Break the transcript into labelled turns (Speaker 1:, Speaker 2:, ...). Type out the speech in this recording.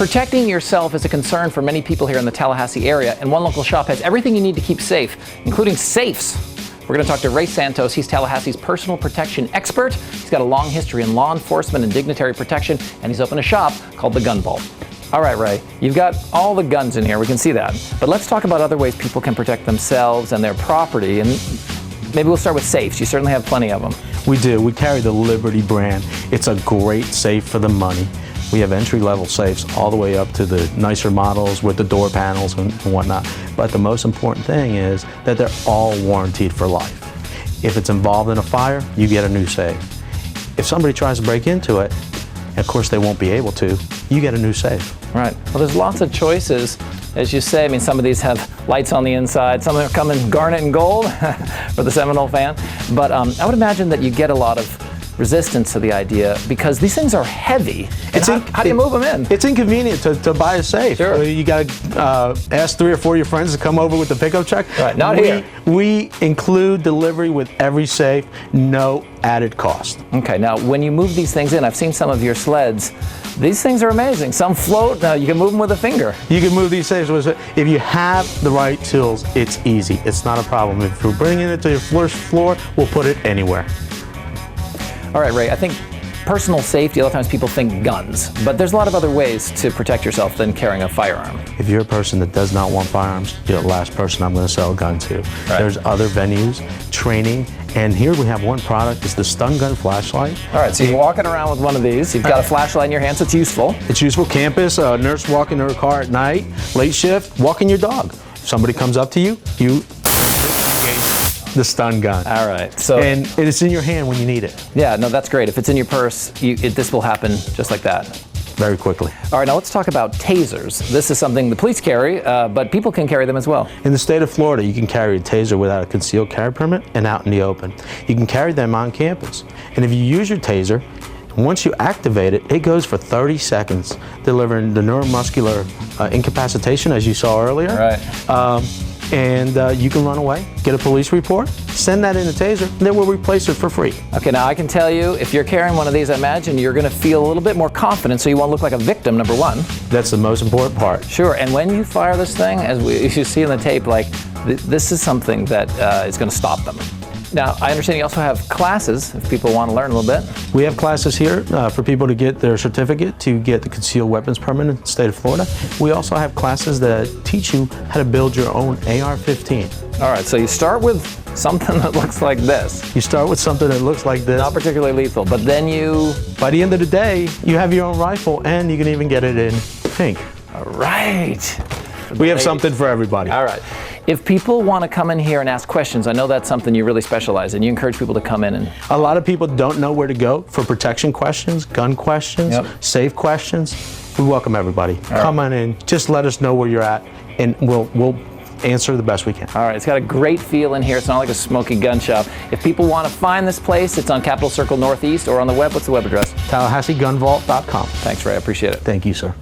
Speaker 1: Protecting yourself is a concern for many people here in the Tallahassee area, and one local shop has everything you need to keep safe, including safes. We're going to talk to Ray Santos. He's Tallahassee's personal protection expert. He's got a long history in law enforcement and dignitary protection, and he's opened a shop called the Gun Vault. All right, Ray, you've got all the guns in here. We can see that. But let's talk about other ways people can protect themselves and their property. And maybe we'll start with safes. You certainly have plenty of them.
Speaker 2: We do. We carry the Liberty brand. It's a great safe for the money. We have entry-level safes all the way up to the nicer models with the door panels and whatnot. But the most important thing is that they're all warranted for life. If it's involved in a fire, you get a new safe. If somebody tries to break into it, and of course they won't be able to, you get a new safe.
Speaker 1: Right. Well, there's lots of choices. As you say, I mean, some of these have lights on the inside. Some of them come in garnet and gold for the Seminole fan. But I would imagine that you get a lot of resistance to the idea because these things are heavy. How do you move them in?
Speaker 2: It's inconvenient to buy a safe.
Speaker 1: Sure.
Speaker 2: You got to ask 3 or 4 of your friends to come over with the pickup truck.
Speaker 1: Right, not here.
Speaker 2: We include delivery with every safe, no added cost.
Speaker 1: Okay, now when you move these things in, I've seen some of your sleds. These things are amazing. Some float. Now you can move them with a finger.
Speaker 2: You can move these safes with, if you have the right tools, it's easy. It's not a problem. If we're bringing it to your first floor, we'll put it anywhere.
Speaker 1: All right, Ray, I think personal safety, a lot of times people think guns, but there's a lot of other ways to protect yourself than carrying a firearm.
Speaker 2: If you're a person that does not want firearms, you're the last person I'm going to sell a gun to.
Speaker 1: Right.
Speaker 2: There's other venues, training, and here we have one product, it's the stun gun flashlight.
Speaker 1: All right, so you're walking around with one of these. You've got a flashlight in your hand, so it's useful.
Speaker 2: It's useful. Campus, a nurse walking her car at night, late shift, walking your dog. If somebody comes up to you, you the stun gun.
Speaker 1: All right. So,
Speaker 2: and it's in your hand when you need it.
Speaker 1: Yeah, no, that's great. If it's in your purse, this will happen just like that.
Speaker 2: Very quickly.
Speaker 1: All right, now let's talk about tasers. This is something the police carry, but people can carry them as well.
Speaker 2: In the state of Florida, you can carry a taser without a concealed carry permit and out in the open. You can carry them on campus. And if you use your taser, once you activate it, it goes for 30 seconds, delivering the neuromuscular incapacitation, as you saw earlier.
Speaker 1: Right.
Speaker 2: And you can run away, get a police report, send that in a taser, and then we'll replace it for free.
Speaker 1: Okay, now I can tell you, if you're carrying one of these, I imagine you're going to feel a little bit more confident so you won't look like a victim, number one.
Speaker 2: That's the most important part.
Speaker 1: Sure, and when you fire this thing, as you see in the tape, like, this is something that is going to stop them. Now, I understand you also have classes if people want to learn a little bit.
Speaker 2: We have classes here for people to get their certificate to get the concealed weapons permit in the state of Florida. We also have classes that teach you how to build your own AR-15.
Speaker 1: All right, so you start with something that looks like this.
Speaker 2: You start with something that looks like this.
Speaker 1: Not particularly lethal, but then you...
Speaker 2: By the end of the day, you have your own rifle and you can even get it in pink.
Speaker 1: All right.
Speaker 2: We have something for everybody.
Speaker 1: All right. If people want to come in here and ask questions, I know that's something you really specialize in. You encourage people to come in and...
Speaker 2: A lot of people don't know where to go for protection questions, gun questions, safe questions. We welcome everybody. Come on in, just let us know where you're at, and we'll answer the best we can.
Speaker 1: All right, it's got a great feel in here. It's not like a smoky gun shop. If people want to find this place, it's on Capitol Circle Northeast or on the web. What's the web address?
Speaker 2: TallahasseeGunVault.com.
Speaker 1: Thanks, Ray. I appreciate it.
Speaker 2: Thank you, sir.